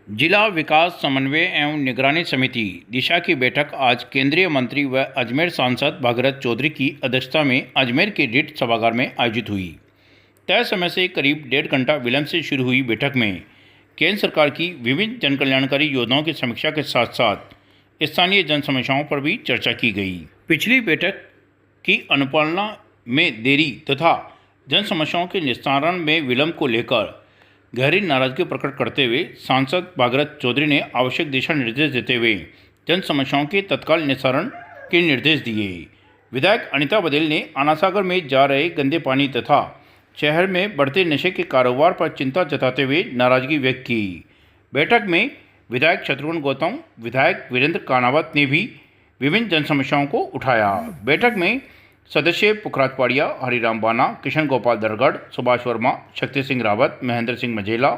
जिला विकास समन्वय एवं निगरानी समिति दिशा की बैठक आज केंद्रीय मंत्री व अजमेर सांसद भागीरथ चौधरी की अध्यक्षता में अजमेर के रिट सभागार में आयोजित हुई। तय समय से करीब 1.5 घंटा विलंब से शुरू हुई बैठक में केंद्र सरकार की विभिन्न जनकल्याणकारी योजनाओं की समीक्षा के साथ साथ स्थानीय जन समस्याओं पर भी चर्चा की गई। पिछली बैठक की अनुपालना में देरी तथा जन समस्याओं के निस्तारण में विलंब को लेकर गहरी नाराजगी प्रकट करते हुए सांसद भागीरथ चौधरी ने आवश्यक दिशा निर्देश देते हुए जन समस्याओं के तत्काल निस्तारण के निर्देश दिए। विधायक अनीता बघेल ने आनासागर में जा रहे गंदे पानी तथा शहर में बढ़ते नशे के कारोबार पर चिंता जताते हुए नाराजगी व्यक्त की। बैठक में विधायक शत्रुघ्न गौतम, विधायक वीरेंद्र कानावत ने भी विभिन्न जन समस्याओं को उठाया। बैठक में सदस्य पुखराज पाड़िया, हरिराम बाना, किशन गोपाल दरगढ़, सुभाष वर्मा, शक्ति सिंह रावत, महेंद्र सिंह मझेला,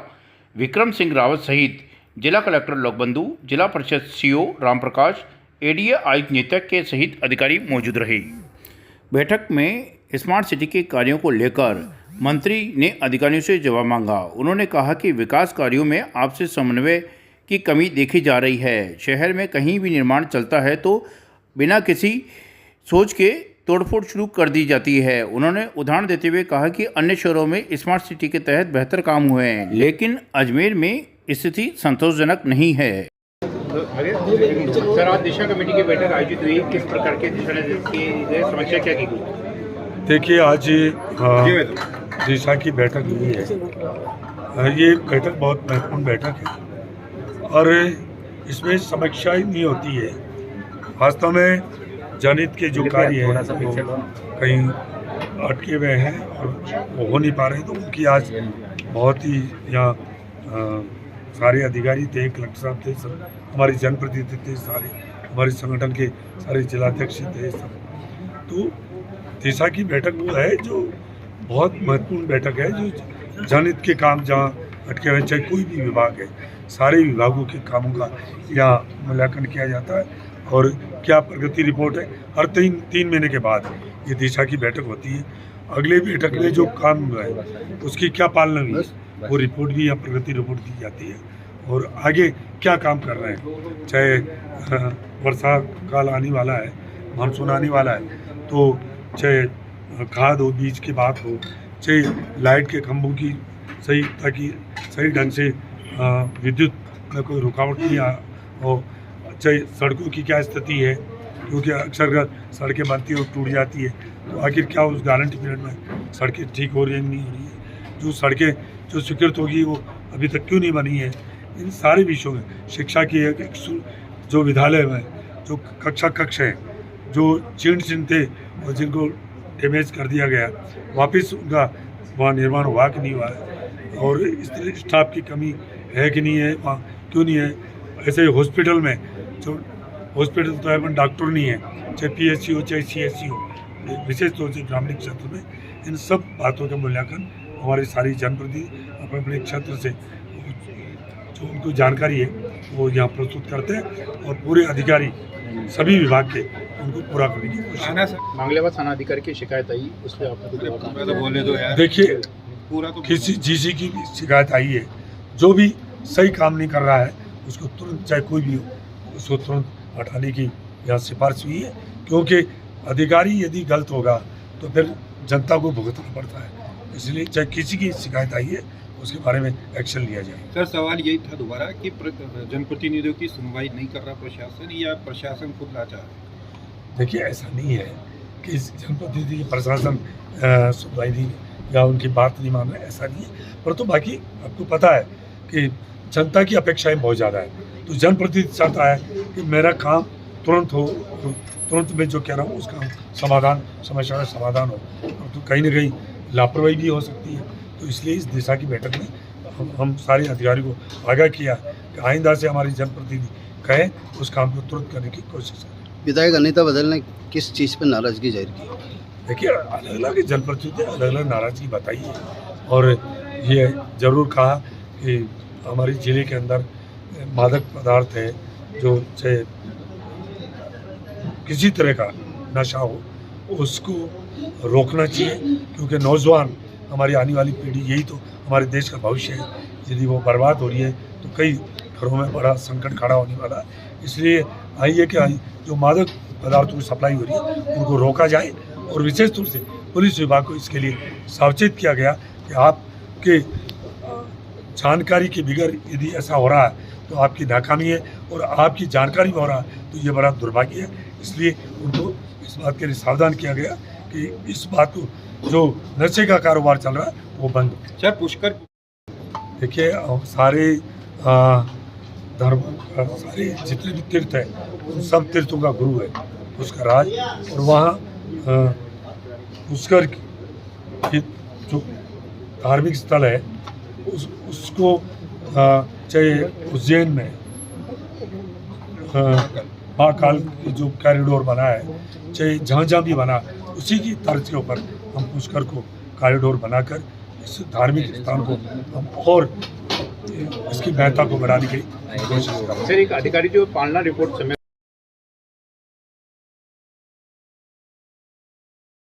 विक्रम सिंह रावत सहित जिला कलेक्टर लोकबंधु, जिला परिषद सीओ राम प्रकाश, एडीए आयुक्त नीतक के सहित अधिकारी मौजूद रहे। बैठक में स्मार्ट सिटी के कार्यों को लेकर मंत्री ने अधिकारियों से जवाब मांगा। उन्होंने कहा कि विकास कार्यों में आपसी समन्वय की कमी देखी जा रही है। शहर में कहीं भी निर्माण चलता है तो बिना किसी सोच के तोड़फोड़ शुरू कर दी जाती है। उन्होंने उदाहरण देते हुए कहा कि अन्य शहरों में स्मार्ट सिटी के तहत बेहतर काम हुए हैं, लेकिन अजमेर में स्थिति संतोषजनक नहीं है। सर, आज दिशा कमेटी की बैठक आयोजित हुई, किस प्रकार के दिशा निर्देश की समीक्षा क्या की गई? देखिए, आज दिशा की बैठक हुई है। ये बैठक बहुत महत्वपूर्ण बैठक है और इसमें समीक्षा ही नहीं होती है। वास्तव में जनहित के जो कार्य हैं वो कहीं अटके हुए हैं और वो हो नहीं पा रहे, तो उनकी आज बहुत ही यहाँ सारे अधिकारी थे, कलेक्टर साहब थे, सब हमारे जनप्रतिनिधि थे, सारे हमारे संगठन के सारे जिलाध्यक्ष थे सब। तो दिशा की बैठक वो है जो बहुत महत्वपूर्ण बैठक है, जो जनहित के काम जहाँ अटके हुए, चाहे कोई भी विभाग है, सारे विभागों के कामों का यहाँ मूल्यांकन किया जाता है और क्या प्रगति रिपोर्ट है। हर तीन महीने के बाद ये दिशा की बैठक होती है। अगले बैठक में जो काम हुआ है उसकी क्या पालना हुई है वो रिपोर्ट भी या प्रगति रिपोर्ट दी जाती है और आगे क्या काम कर रहे हैं। चाहे वर्षा काल आने वाला है, मानसून आने वाला है, तो चाहे खाद हो, बीज की बात हो, चाहे लाइट के खंभों की सही, ताकि सही ढंग से विद्युत में कोई रुकावट नहीं हो, चाहे सड़कों की क्या स्थिति है, क्योंकि अक्सर सड़कें बनती है और टूट जाती है, तो आखिर क्या उस गारंटी पीरियड में सड़कें ठीक हो रही है नहीं हो रही है, जो सड़कें जो स्वीकृत होगी वो अभी तक क्यों नहीं बनी है। इन सारे विषयों में शिक्षा की एक जो विद्यालय में जो कक्ष हैं जो जीर्ण थे और जिनको डैमेज कर दिया गया, वापस उनका वहाँ निर्माण हुआ कि नहीं हुआ है, और स्टाफ की कमी है कि नहीं है, वहाँ क्यों नहीं है। ऐसे हॉस्पिटल में जो हॉस्पिटल तो है डॉक्टर नहीं है, चाहे पीएचसी हो चाहे सीएचसी हो, विशेष तौर से ग्रामीण क्षेत्र में इन सब बातों का मूल्यांकन हमारे सारी जनप्रतिनिधि अपने अपने क्षेत्र से जो उनको जानकारी है वो यहाँ प्रस्तुत करते हैं और पूरे अधिकारी सभी विभाग के उनको पूरा करने की कोशिश। मांगलेवा थाना अधिकारी की शिकायत आई, उस पर आपको बोले तो यार। देखिए, पूरा तो किसी जीसी की भी शिकायत आई है, जो भी सही काम नहीं कर रहा है उसको तुरंत, चाहे कोई भी हो, उसको तुरंत हटाने की यहाँ सिफारिश हुई है, क्योंकि अधिकारी यदि गलत होगा तो फिर जनता को भुगतना पड़ता है। इसलिए चाहे किसी की शिकायत आई है उसके बारे में एक्शन लिया जाए। सर, सवाल यही था दोबारा कि जनप्रतिनिधियों की सुनवाई नहीं कर रहा प्रशासन, या प्रशासन खुद लाचार है? देखिए, ऐसा नहीं है कि जनप्रतिनिधि प्रशासन सुनवाई नहीं या उनकी बात नहीं मान रहे, ऐसा नहीं है। परंतु बाकी आपको पता है कि जनता की अपेक्षाएं बहुत ज़्यादा है, तो जनप्रतिनिधि चाहता है कि मेरा काम तुरंत हो, तुरंत मैं जो कह रहा हूँ उसका समाधान, समस्या का समाधान हो, तो कहीं ना कहीं लापरवाही भी हो सकती है। तो इसलिए इस दिशा की बैठक में हम सारे अधिकारियों को आगाह किया कि आइंदा से हमारी जनप्रतिनिधि कहें उस काम को तुरंत करने की कोशिश करें। विधायक अनीता बघेल ने किस चीज़ पर नाराज़गी जाहिर की? देखिए, अलग अलग जनप्रतिनिधि अलग अलग नाराज़गी बताई है और ये ज़रूर कहा कि हमारे ज़िले के अंदर मादक पदार्थ है, जो चाहे किसी तरह का नशा हो उसको रोकना चाहिए, क्योंकि नौजवान हमारी आने वाली पीढ़ी, यही तो हमारे देश का भविष्य है। यदि वो बर्बाद हो रही है तो घरों में बड़ा संकट खड़ा होने वाला है। इसलिए आइए कि जो मादक पदार्थों की सप्लाई हो रही है उनको रोका जाए और विशेष रूप से पुलिस विभाग को इसके लिए सावचेत किया गया कि आपके जानकारी के बगैर यदि ऐसा हो रहा है तो आपकी नाकामी है, और आपकी जानकारी में हो रहा है तो ये बड़ा दुर्भाग्य है। इसलिए उनको इस बात के लिए सावधान किया गया कि इस बात को जो नशे का कारोबार चल रहा है वो बंद हो। सर पुष्कर देखिए सारे धर्म सारे जितने भी तीर्थ है उन सब तीर्थों का गुरु है पुष्कर राज, और वहाँ पुष्कर की जो धार्मिक स्थल है उसको चाहे उज्जैन में महाकाल की जो कॉरिडोर बना है, चाहे जहाँ जहाँ भी बना उसी की तर्ज के ऊपर हम पुष्कर को कॉरिडोर बनाकर इस धार्मिक स्थान को हम और इसकी महत्ता को बढ़ाने की कोशिश करें। सर, एक अधिकारी जो पालना रिपोर्ट समय